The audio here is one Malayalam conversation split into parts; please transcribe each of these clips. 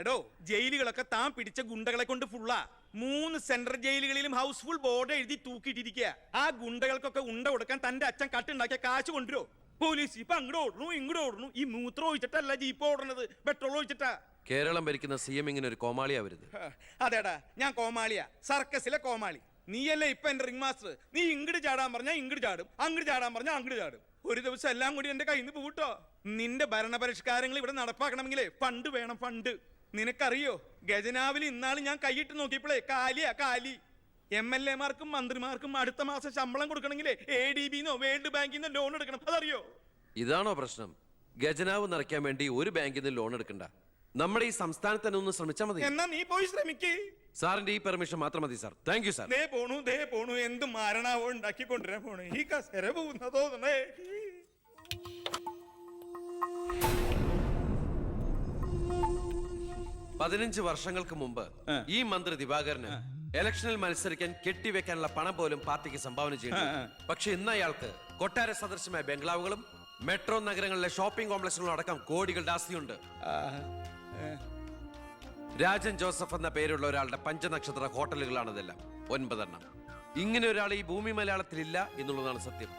എടോ ജയിലുകളൊക്കെ താൻ പിടിച്ച ഗുണ്ടകളെ കൊണ്ട് ഫുള്ളാ. 3 സെൻട്രൽ ജയിലുകളിലും ഹൗസ്ഫുൾ ബോർഡ് എഴുതി തൂക്കിയിട്ടിരിക്കുക. ആ ഗുണ്ടകൾക്കൊക്കെ ഉണ്ട കൊടുക്കാൻ തന്റെ അച്ഛൻ കട്ടുണ്ടാക്കിയ കാശ് കൊണ്ടുവരോ? പോലീസ് ഇപ്പൊ അങ്ങോട്ട് ഓടുന്നു ഇങ്ങോട്ട് ഓടുന്നു. ഈ മൂത്രം ഒഴിച്ചിട്ടല്ല ജീപ്പ് ഓടുന്നത്, പെട്രോൾ ഒഴിച്ചിട്ടാ. കേരളം ഭരിക്കുന്ന CM ഇങ്ങനെ ഒരു കോമാളിയാ വരുന്നത്. അതേടാ, ഞാൻ കോമാളിയാ, സർക്കസിലെ കോമാളി. നീയല്ലേ ഇപ്പൊ എന്റെ റിംഗ് മാസ്റ്റർ. നീ ഇങ്ങോട്ട് ചാടാൻ പറഞ്ഞാ ഇങ്ങോട്ട് ചാടും, അങ്ങോട്ട് ചാടാൻ പറഞ്ഞാ അങ്ങോട്ട് ചാടും. ഒരു ദിവസം എല്ലാം കൂടി എന്റെ കയ്യിൽ നിന്ന് പോട്ടോ. നിന്റെ ഭരണപരിഷ്കാരങ്ങൾ ഇവിടെ നടപ്പാക്കണമെങ്കിലേ ഫണ്ട് വേണം, ഫണ്ട്. നിനക്കറിയോ, ഖജനാവിൽ ഇന്നാള് ഞാൻ കൈയിട്ട് നോക്കിയപ്പോഴേ കാലിയാ കാലി. MLA മാർക്കും മന്ത്രിമാർക്കും അടുത്ത മാസം ശമ്പളം കൊടുക്കണമെങ്കിലേ ADB-ന്നോ വേൾഡ് ബാങ്കിന്നോ ലോൺ എടുക്കണം. അതറിയോ? ഇതാണോ പ്രശ്നം? ഖജനാവ് നിറയ്ക്കാൻ വേണ്ടി ഒരു ബാങ്കിൽ നിന്ന് ലോൺ എടുക്കണ്ട. നമ്മുടെ ഈ സംസ്ഥാനത്ത് തന്നെ ഒന്ന് ശ്രമിച്ചാൽ മതി. എന്നാ നീ പോയി ശ്രമിക്കേ. സാറിന്റെ ഈ പെർമിഷൻ മാത്രം മതി സാർ. Thank you sir. ദേ പോണു എന്ത് മാരണാവോ ഉണ്ടാക്കി കൊണ്ടുവരാൻ പോണു. ഈ കസേര പോകുന്ന തോന്നണേ. 15 വർഷങ്ങൾക്ക് മുമ്പ് ഈ മന്ത്രി ദിവാകരന് ഇലക്ഷനിൽ മത്സരിക്കാൻ കെട്ടിവെക്കാനുള്ള പണം പോലും പാർട്ടിക്ക് സംഭാവന ചെയ്യുന്നു. പക്ഷെ ഇന്ന് അയാൾക്ക് കൊട്ടാര സദൃശമായ ബംഗ്ലാവുകളും മെട്രോ നഗരങ്ങളിലെ ഷോപ്പിംഗ് കോംപ്ലക്സുകളും അടക്കം കോടികളുടെ ആസ്തിയുണ്ട്. രാജൻ ജോസഫ് എന്ന പേരുള്ള ഒരാളുടെ പഞ്ചനക്ഷത്ര ഹോട്ടലുകളാണ് ഇതെല്ലാം, 9 എണ്ണം. ഇങ്ങനെ ഒരാൾ ഈ ഭൂമി മലയാളത്തിലില്ല എന്നുള്ളതാണ് സത്യം.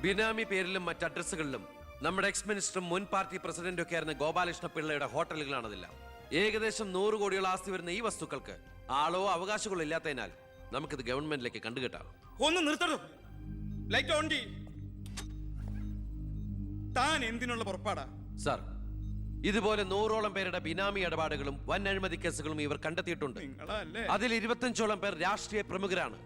ബിനാമി പേരിലും മറ്റ് അഡ്രസ്സുകളിലും നമ്മുടെ എക്സ് മിനിസ്റ്ററും മുൻ പാർട്ടി പ്രസിഡന്റും ഒക്കെ ആയിരുന്ന ഗോപാലകൃഷ്ണ പിള്ളയുടെ ഹോട്ടലുകളാണിതെല്ലാം. ഏകദേശം 100 കോടിയോളം ആസ്തി വരുന്ന ഈ വസ്തുക്കൾക്ക് ആളോ അവകാശങ്ങളോ ഇല്ലാത്തതിനാൽ നമുക്കിത് ഗവൺമെന്റിലേക്ക് കണ്ടുകെട്ടാം. ഒന്ന് നിർത്തണം. ലൈറ്റ് ഓൺ ചെയ്യ്. താൻ എന്തിനുള്ള പുറപ്പാടാ? സാർ, ഇതുപോലെ 100ഓളം പേരുടെ ബിനാമി ഇടപാടുകളും വൻ അഴിമതി കേസുകളും ഇവർ കണ്ടെത്തിയിട്ടുണ്ട്. അതിൽ 25ഓളം പേർ രാഷ്ട്രീയ പ്രമുഖരാണ്.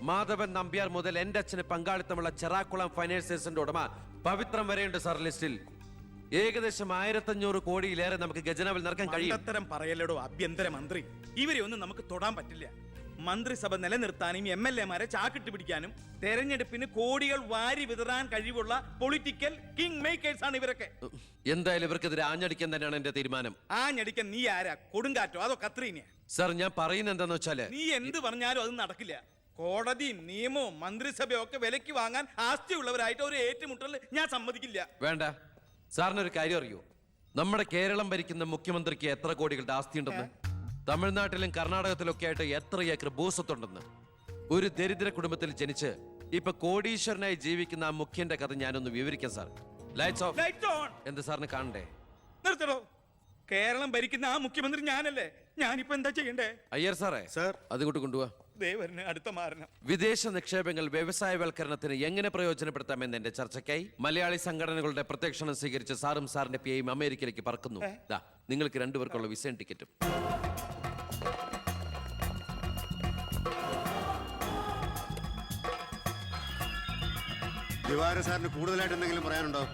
മാധവൻ നമ്പ്യാർ മുതൽ എന്റെ അച്ഛന് പങ്കാളിത്തമുള്ള ചെറാക്കുളം ഫൈനാൻസേഴ്സിന്റെ ഉടമ പവിത്രം വരെയുണ്ട് സാർ ലിസ്റ്റിൽ. ഏകദേശം 1500 കോടിയിലേറെ നമുക്ക് ഖജനാവിൽ നിറക്കാൻ കഴിയും. അത്തരം പറയലടോ ആഭ്യന്തര മന്ത്രി. ഇവരെ ഒന്നും നമുക്ക് തൊടാൻ പറ്റില്ല. മന്ത്രിസഭ നിലനിർത്താനും MLA-മാരെ ചാക്കിട്ട് പിടിക്കാനും തെരഞ്ഞെടുപ്പിന് കോടികൾ വാരി വിതറാൻ കഴിവുള്ള പൊളിറ്റിക്കൽ കിങ് മേക്കേഴ്സ് ആണ് ഇവരൊക്കെ. എന്തായാലും ഇവർക്കെതിരെ ആഞ്ഞടിക്കാൻ തന്നെയാണ് എന്റെ തീരുമാനം. ആഞ്ഞടിക്കാൻ നീ ആരാ? കൊടുങ്കാറ്റോ അതോ കത്രീനയാ? സാർ, ഞാൻ പറയുന്നത് എന്താന്ന് വെച്ചാല്, നീ എന്ത് പറഞ്ഞാലും അത് നടക്കില്ല. കോടതിയും നിയമവും മന്ത്രിസഭയും ഒക്കെ വിലക്ക് വാങ്ങാൻ ആസ്തിയുള്ളവരായിട്ട് ഒരു ഏറ്റുമുട്ടൽ ഞാൻ സമ്മതിക്കില്ല. വേണ്ട. സാറിനൊരു കാര്യം അറിയോ? നമ്മുടെ കേരളം ഭരിക്കുന്ന മുഖ്യമന്ത്രിക്ക് എത്ര കോടികളുടെ ആസ്തിയുണ്ടെന്ന്? തമിഴ്നാട്ടിലും കർണാടകത്തിലൊക്കെ ആയിട്ട് എത്ര ഏക്കർ ഭൂസ്വത്തുണ്ടെന്ന്? ഒരു ദരിദ്ര കുടുംബത്തിൽ ജനിച്ച് ഇപ്പൊ കോടീശ്വരനായി ജീവിക്കുന്ന ആ മുഖ്യന്റെ കഥ ഞാനൊന്ന് വിവരിക്കാം സാർ. Lights of. എന്ത് സാറിന് കാണണ്ടേ? നിർത്തടോ. കേരളം ഭരിക്കുന്ന ആ മുഖ്യമന്ത്രി ഞാനല്ലേ. ഞാനിപ്പോ എന്താ ചെയ്യണ്ടേ? അയ്യർ സാറേ, സാർ, അതുകൊണ്ട് കൊണ്ടുപോവാ. അടുത്ത മാരണം. വിദേശ നിക്ഷേപങ്ങൾ വ്യവസായവൽക്കരണത്തിന് എങ്ങനെ പ്രയോജനപ്പെടുത്താമെന്ന് എന്റെ ചർച്ചയ്ക്കായി മലയാളി സംഘടനകളുടെ പ്രത്യക്ഷണം സ്വീകരിച്ച് സാറും സാറിന്റെ PAയും അമേരിക്കയിലേക്ക് പറക്കുന്നു. നിങ്ങൾക്ക് 2 പേർക്കുള്ള വിസയും ടിക്കറ്റും. ദിവാകരൻ സാറിന് കൂടുതലായിട്ട് എന്തെങ്കിലും പറയാനുണ്ടോ?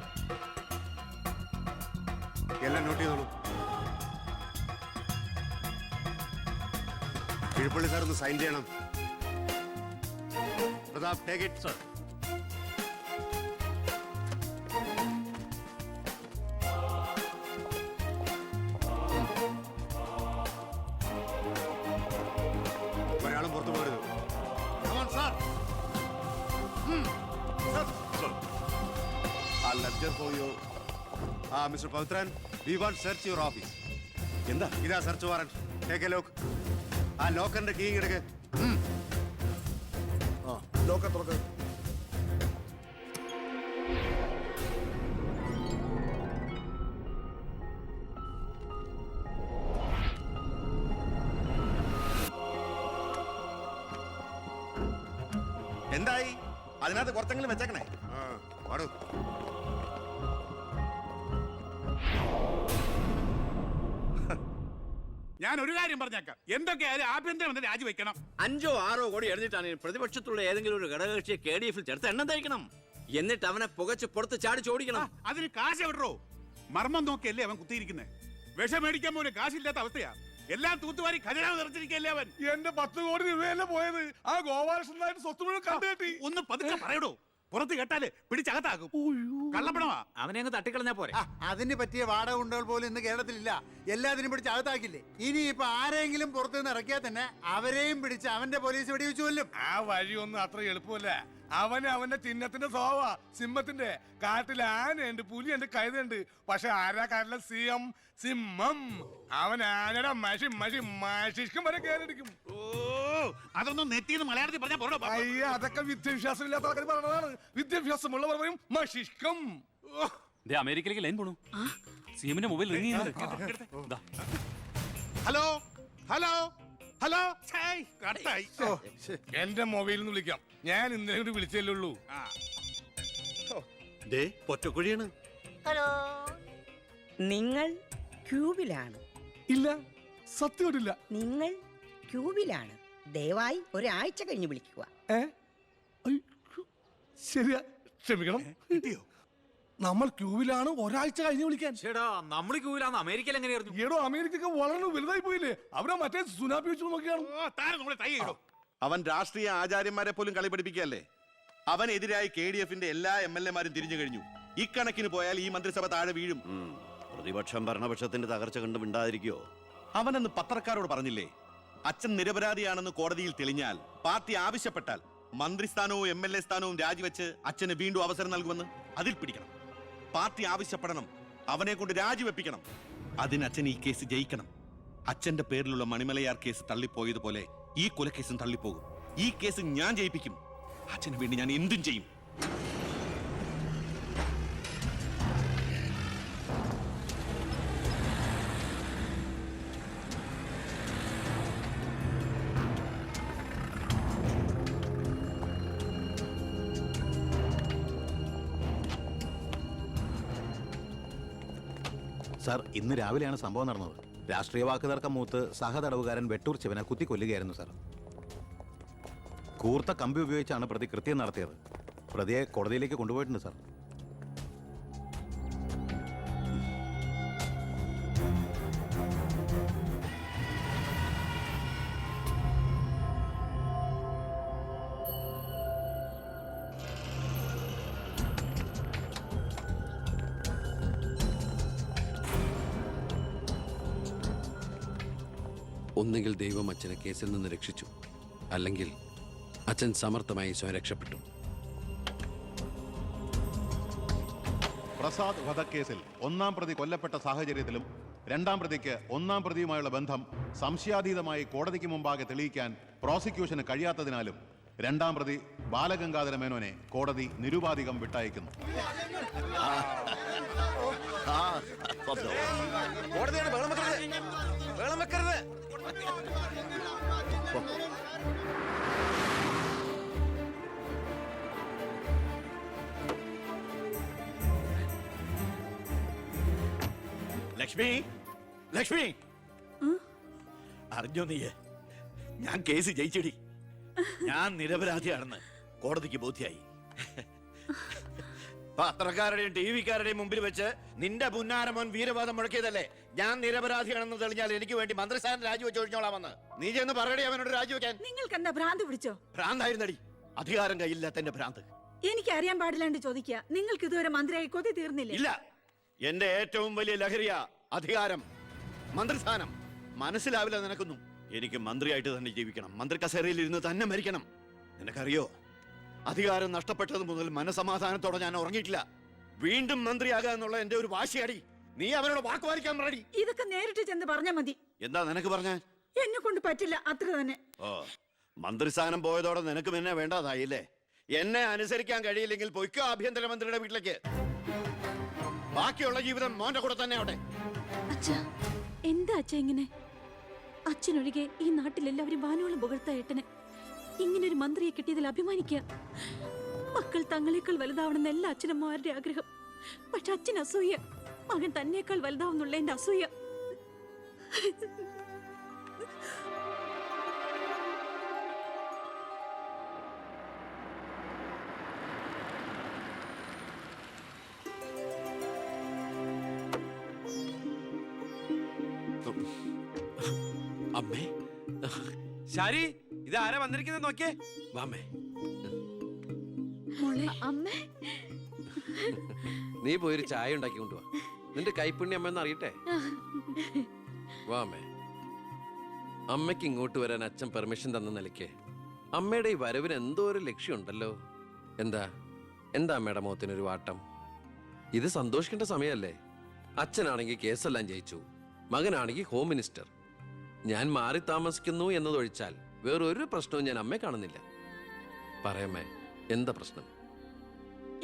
എല്ലാം നോട്ട് ചെയ്തോളൂ. കിഴിപ്പള്ളി സാർ ഒന്ന് സൈൻ ചെയ്യണം. Pratap, take it sir. ഒരാളും പുറത്തു പോകരുത്. Mister Pavithran, we want search your office. എന്താ? ഇതാ search warrant. Take a lock. ആ ലോക്കറിന്റെ കീ എടുക്ക്. ലോക്കർ തുറക്ക്. എന്തായി? അതിനകത്ത് കുറച്ചെങ്കിലും വെച്ചേക്കണേ. പാടൂ. ഞാൻ ഒരു കാര്യം പറഞ്ഞേക്കാം. എന്തൊക്കെയായാലും ആഭ്യന്തരമന്ത്രി രാജിവെക്കണം. 5 or 6 കോടി എഴുതിട്ടാണ് പ്രതിപക്ഷത്തുള്ള ഏതെങ്കിലും ഒരു ഘടകകക്ഷിയെ KDF-ൽ ചേർത്ത് എണ്ണം തയ്ക്കണം. എന്നിട്ട് അവനെ പുകച്ച് പുറത്ത് ചാടിച്ചോടിക്കണം. അതിന് കാശ് എവിടോ? മർമ്മം നോക്കിയല്ലേ അവൻ കുത്തിയിരിക്കുന്നത്. വിഷം മേടിക്കാൻ പോലും കാശില്ലാത്ത അവസ്ഥയാ. എല്ലാം തൂത്തുവാരി ഖജനാവ് നിറച്ചിരിക്കല്ലേ അവൻ. എന്റെ 10 കോടി രൂപയല്ലേ പോയത്? ആ ഗോപാലകൃഷ്ണനായിട്ട് സ്വത്ത് മുഴുവൻ കണ്ടുകെട്ടി. ഒന്ന് പതുക്കെ പറയടോ. പുറത്ത് കേട്ടാല് പിടിച്ചകത്താകും. കള്ളപ്പണമാ. അവനെ അങ്ങ് തട്ടിക്കളഞ്ഞാ പോരെ. അതിന് പറ്റിയ വാടക ഗുണ്ടകൾ പോലും ഇന്ന് കേരളത്തിലില്ല. എല്ലാത്തിനും പിടിച്ച് അകത്താക്കില്ലേ. ഇനി ഇപ്പൊ ആരെങ്കിലും പുറത്തുനിന്ന് ഇറക്കിയാൽ തന്നെ അവരെയും പിടിച്ച് അവന്റെ പോലീസ് വെടിവെച്ചു കൊല്ലും. ആ വഴിയൊന്നും അത്ര എളുപ്പമല്ല. അവന് അവന്റെ ചിഹ്നത്തിന്റെ സ്വഭാവ സിംഹത്തിന്റെ. കാട്ടിൽ ആനയുണ്ട്, പുലിയുണ്ട്, കഴുതുണ്ട്. പക്ഷെ ആരാ കാട്ടിലെ സിംഹം? സിംഹം. അവൻ ആനയുടെ മഷിഷ്കം വരെ കയറിടിക്കും. ഓ അതൊന്നും നെറ്റിന്ന് മലയാളത്തിൽ പറഞ്ഞാൽ പോരോ. അയ്യ, അതൊക്കെ വിദ്യാഭ്യാസം ഇല്ലാത്ത ആൾക്കാർ പറഞ്ഞതാണ്. വിദ്യാഭ്യാസമുള്ളവർ പറയും മഷിഷ്കം. അമേരിക്കയിലേക്ക് ലൈൻ പോണു. സിഎമ്മിന്റെ മൊബൈൽ റിംഗ് ചെയ്യുന്നുണ്ട്. ഹലോ ഹലോ ഹലോ കട്ടായി. എന്റെ മൊബൈലിൽ നിന്ന് വിളിക്കാം. ഞാൻ ഇന്നലെ കൂടി വിളിച്ചല്ലേ ഉള്ളൂ. പൊറ്റക്കുഴിയാണ്. ഹലോ, നിങ്ങൾ ക്യൂബിലാണ്? ഇല്ല, സത്യമായിട്ടില്ല. നിങ്ങൾ ക്യൂബിലാണ്. ദയവായി ഒരാഴ്ച കഴിഞ്ഞ് വിളിക്കുക. ശരിയാ, ക്ഷമിക്കണം. കിട്ടിയോ? നമ്മൾ ക്യൂവിലാണ്, ഒരാഴ്ച കഴിഞ്ഞ് വിളിക്കാൻ. ചേടാ, നമ്മൾ ക്യൂവിലാന്ന് അമേരിക്കയിൽ എങ്ങനെയായിരുന്നു? ഏടോ, അമേരിക്ക വളരെ വലുതായി പോയില്ലേ? അവരെ മറ്റേ സുനാപ്പി വെച്ച് നോക്കിയാണ്. താരം നമ്മളെ തൈ ഇടോ. അവൻ രാഷ്ട്രീയ ആചാര്യന്മാരെ പോലും കളി പഠിപ്പിക്കുകയല്ലേ. അവനെതിരായി KDF-ന്റെ എല്ലാ MLA-മാരും തിരിഞ്ഞു കഴിഞ്ഞു. ഇക്കണക്കിന് പോയാൽ ഈ മന്ത്രിസഭ താഴെ വീഴും. പ്രതിപക്ഷം ഭരണപക്ഷത്തിന്റെ തകർച്ച കണ്ട് മിണ്ടാതിരിക്കോ? അവനെന്ന് പത്രക്കാരോട് പറഞ്ഞില്ലേ, അച്ഛൻ നിരപരാധിയാണെന്ന് കോടതിയിൽ തെളിഞ്ഞാൽ പാർട്ടി ആവശ്യപ്പെട്ടാൽ മന്ത്രിസ്ഥാനവും MLA സ്ഥാനവും രാജിവെച്ച് അച്ഛന് വീണ്ടും അവസരം നൽകുമെന്ന്. അതിൽ പിടിക്കണം. പാർട്ടി ആവശ്യപ്പെടണം, അവനെ കൊണ്ട് രാജിവെപ്പിക്കണം. അതിന് അച്ഛൻ ഈ കേസ് ജയിക്കണം. അച്ഛന്റെ പേരിലുള്ള മണിമലയാർ കേസ് തള്ളിപ്പോയതുപോലെ ഈ കൊലക്കേസും തള്ളിപ്പോകും. ഈ കേസ് ഞാൻ ജയിപ്പിക്കും. അച്ഛന് വേണ്ടി ഞാൻ എന്തും ചെയ്യും. സാർ, ഇന്ന് രാവിലെയാണ് സംഭവം നടന്നത്. രാഷ്ട്രീയ വാക്കുതർക്കം മൂത്ത് സഹതടവുകാരൻ വെട്ടൂർ ശിവനെ കുത്തിക്കൊല്ലുകയായിരുന്നു സാർ. കൂർത്ത കമ്പി ഉപയോഗിച്ചാണ് പ്രതി കൃത്യം നടത്തിയത്. പ്രതിയെ കോടതിയിലേക്ക് കൊണ്ടുപോയിട്ടുണ്ട് സാർ. ഒന്നുകിൽ ദൈവം അച്ഛനെ കേസിൽ നിന്ന് രക്ഷിച്ചു, അല്ലെങ്കിൽ അച്ഛൻ സമർത്ഥമായി സ്വയം രക്ഷപ്പെട്ടു. പ്രസാദ് വധക്കേസിൽ ഒന്നാം പ്രതി കൊല്ലപ്പെട്ട സാഹചര്യത്തിലും രണ്ടാം പ്രതിക്ക് ഒന്നാം പ്രതിയുമായുള്ള ബന്ധം സംശയാതീതമായി കോടതിക്ക് മുമ്പാകെ തെളിയിക്കാൻ പ്രോസിക്യൂഷന് കഴിയാത്തതിനാലും രണ്ടാം പ്രതി ബാലഗംഗാധര മേനോനെ കോടതി നിരുപാധികം വിട്ടയക്കുന്നു. ലക്ഷ്മി, ലക്ഷ്മി, അറിഞ്ഞോ നീ? ഞാൻ കേസ് ജയിച്ചടി. ഞാൻ നിരപരാധിയാണെന്ന് കോടതിക്ക് ബോധ്യായി. പത്രക്കാരുടെയും TV-ക്കാരുടെയും മുമ്പിൽ വെച്ച് നിന്റെ പുന്നാരമോൻ വീരവാദം മുഴക്കിയതല്ലേ ഞാൻ നിരപരാധിയാണെന്ന് തെളിഞ്ഞാൽ എനിക്ക് വേണ്ടി മന്ത്രിസ്ഥാനം രാജിവെച്ച് ഒഴിഞ്ഞോളാമെന്ന്. നീ ചെന്ന് പറയടി അവനോട് രാജിവെക്കാൻ. നിങ്ങൾക്ക് എന്താ ഭ്രാന്ത് പിടിച്ചോ? ഭ്രാന്തായിരുന്നടി, അധികാരം കയ്യില്ലാത്തന്റെ ഭ്രാന്ത്. എനിക്ക് അറിയാൻ പാടില്ലാണ്ട് ചോദിക്കുക. നിങ്ങൾക്ക് ഇതുവരെ മന്ത്രിയായി കൊതി തീർന്നില്ലേ? ഇല്ല, എന്റെ ഏറ്റവും വലിയ ലഹരിയാ അധികാരം, മന്ത്രിസ്ഥാനം. മനസ്സിലാവില്ല നിനക്കൊന്നും. എനിക്ക് മന്ത്രിയായിട്ട് തന്നെ ജീവിക്കണം. മന്ത്രി കസേരയിൽ ഇരുന്ന് തന്നെ മരിക്കണം. നിനക്കറിയോ, അധികാരം നഷ്ടപ്പെട്ടത് മുതൽ മനസമാധാനത്തോടെ ഞാൻ ഉറങ്ങിയിട്ടില്ല. വീണ്ടും മന്ത്രിയാകുക എന്നുള്ള എന്റെ ഒരു വാശിയാടി. നീ അവനോട് വാക്ക് പാലിക്കാൻ പറയടി. ഇതൊക്കെ നേരിട്ട് ചെന്ന് പറഞ്ഞാ മതി. എന്താ നിനക്ക് പറഞ്ഞ? എന്നെ കൊണ്ട് പറ്റില്ല, അത്ര തന്നെ. ഓ, മന്ത്രിസ്ഥാനം പോയതോടെ നിനക്ക് എന്നെ വേണ്ടതായില്ലേ? എന്നെ അനുസരിക്കാൻ കഴിയില്ലെങ്കിൽ പൊയ്ക്കോ ആഭ്യന്തരമന്ത്രിയുടെ വീട്ടിലേക്ക്. ബാക്കിയുള്ള ജീവിതം മോന്റെ കൂടെ തന്നെ അവിടെ. എന്താ അച്ഛ ഇങ്ങനെ? അച്ഛനൊഴികെ ഈ നാട്ടിലെല്ലാവരും വാനോളം പുകഴ്ത്ത ഏട്ടനെ. ഇങ്ങനൊരു മന്ത്രിയെ കിട്ടിയതിൽ അഭിമാനിക്കുക. മക്കൾ തങ്ങളെക്കാൾ വലുതാവണമെന്ന് എല്ലാ അച്ഛനമ്മമാരുടെ ആഗ്രഹം. പക്ഷെ അച്ഛൻ അസൂയ. മകൻ തന്നേക്കാൾ വലുതാവുന്നുള്ള എന്റെ അസൂയ. അമ്മേ, ശാരി, ഇത് ആരാ വന്നിരിക്കുന്നത് നോക്കിയേ. വാമേ, അമ്മേ, നീ പോയൊരു ചായ ഉണ്ടാക്കി കൊണ്ടുവാ. നിന്റെ കൈപ്പുണ്യം അമ്മയെന്ന് അറിയട്ടെ. വാമേ, അമ്മയ്ക്ക് ഇങ്ങോട്ട് വരാൻ അച്ഛൻ പെർമിഷൻ തന്ന നിലയ്ക്ക് അമ്മയുടെ ഈ വരവിന് എന്തോ ഒരു ലക്ഷ്യമുണ്ടല്ലോ. എന്താ എന്താ അമ്മയുടെ മുഖത്തിനൊരു വാട്ടം? ഇത് സന്തോഷിക്കേണ്ട സമയമല്ലേ? അച്ഛനാണെങ്കിൽ കേസെല്ലാം ജയിച്ചു, മകനാണെങ്കിൽ ഹോം മിനിസ്റ്റർ. ഞാൻ മാറി താമസിക്കുന്നു എന്നതൊഴിച്ചാൽ വേറൊരു പ്രശ്നവും ഞാൻ അമ്മയെ കാണുന്നില്ല. പറയമ്മേ, എന്താ പ്രശ്നം?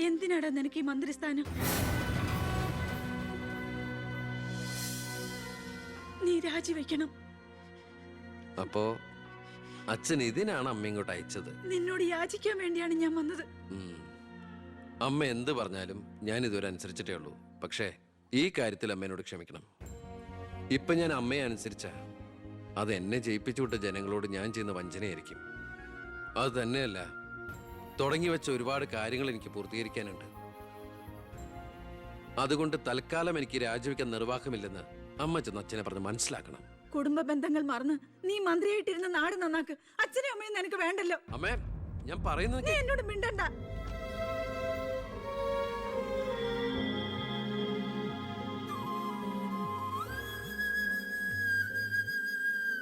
എന്തിനാടാ നിനക്ക് ഈ മന്ത്രിസ്ഥാനം? നീ രാജിവെക്കണം. അപ്പോ അച്ഛൻ ഇതിനാണ് അമ്മ ഇങ്ങോട്ട് അയച്ചത്? നിന്നോട് യാചിക്കാൻ വേണ്ടിയാണ് ഞാൻ വന്നത്. അമ്മ എന്ത് പറഞ്ഞാലും ഞാൻ ഇതുവരെ അനുസരിച്ചിട്ടേ ഉള്ളൂ. പക്ഷേ ഈ കാര്യത്തിൽ അമ്മേനോട് ക്ഷമിക്കണം. ഇപ്പൊ ഞാൻ അമ്മയെ അനുസരിച്ച അത് എന്നെ ജയിപ്പിച്ചു വിട്ട ജനങ്ങളോട് ഞാൻ ചെയ്യുന്ന വഞ്ചനയായിരിക്കും. അത് തന്നെയല്ല, തുടങ്ങി വെച്ച ഒരുപാട് കാര്യങ്ങൾ എനിക്ക് പൂർത്തീകരിക്കാനുണ്ട്. അതുകൊണ്ട് തൽക്കാലം എനിക്ക് രാജിവെക്കാൻ നിർവാഹമില്ലെന്ന് അമ്മ ചെന്ന് അച്ഛനെ പറഞ്ഞ് മനസ്സിലാക്കണം. കുടുംബ ബന്ധങ്ങൾ മറന്ന് നീ മന്ത്രിയായിട്ടിരുന്ന നാട് നന്നാക്ക്. അച്ഛനും അമ്മയും നിനക്ക് വേണ്ടല്ലോ. അമ്മേ, ഞാൻ പറയുന്നത് നീ എന്നോട് മിണ്ടണ്ട.